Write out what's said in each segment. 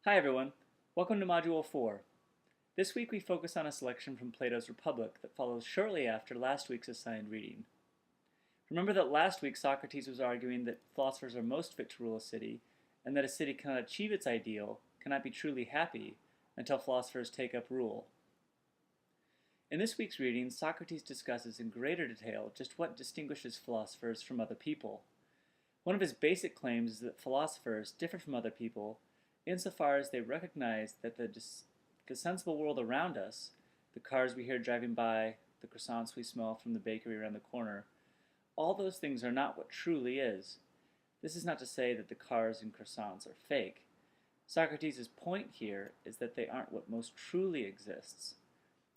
Hi everyone, welcome to Module 4. This week we focus on a selection from Plato's Republic that follows shortly after last week's assigned reading. Remember that last week Socrates was arguing that philosophers are most fit to rule a city, and that a city cannot achieve its ideal, cannot be truly happy, until philosophers take up rule. In this week's reading, Socrates discusses in greater detail just what distinguishes philosophers from other people. One of his basic claims is that philosophers differ from other people insofar as they recognize that the sensible world around us, the cars we hear driving by, the croissants we smell from the bakery around the corner, all those things are not what truly is. This is not to say that the cars and croissants are fake. Socrates' point here is that they aren't what most truly exists.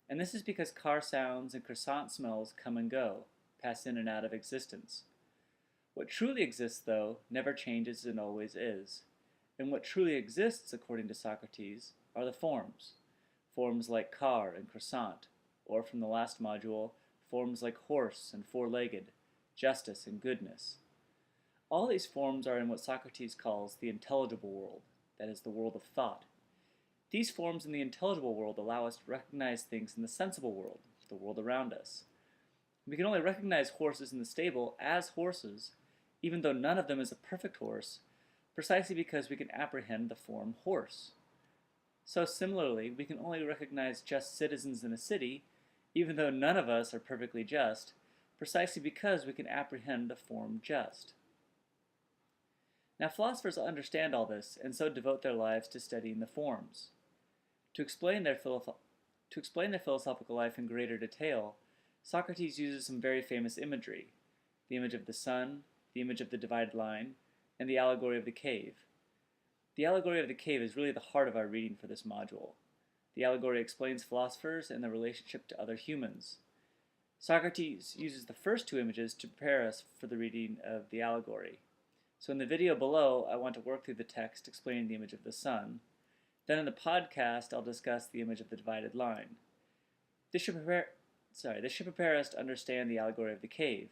And this is because car sounds and croissant smells come and go, pass in and out of existence. What truly exists, though, never changes and always is. And what truly exists, according to Socrates, are the forms. Forms like car and croissant, or from the last module, forms like horse and four-legged, justice and goodness. All these forms are in what Socrates calls the intelligible world, that is, the world of thought. These forms in the intelligible world allow us to recognize things in the sensible world, the world around us. We can only recognize horses in the stable as horses, even though none of them is a perfect horse, precisely because we can apprehend the form horse. So similarly, we can only recognize just citizens in a city, even though none of us are perfectly just, precisely because we can apprehend the form just. Now philosophers understand all this, and so devote their lives to studying the forms. To explain their philosophical life in greater detail, Socrates uses some very famous imagery: the image of the sun, the image of the divided line, and the allegory of the cave. The allegory of the cave is really the heart of our reading for this module. The allegory explains philosophers and their relationship to other humans. Socrates uses the first two images to prepare us for the reading of the allegory. So in the video below, I want to work through the text explaining the image of the sun. Then in the podcast, I'll discuss the image of the divided line. This should prepare us to understand the allegory of the cave.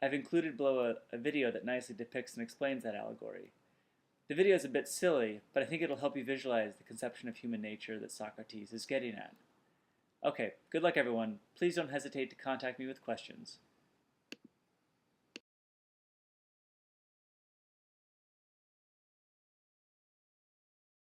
I've included below a video that nicely depicts and explains that allegory. The video is a bit silly, but I think it'll help you visualize the conception of human nature that Socrates is getting at. Okay, good luck everyone. Please don't hesitate to contact me with questions.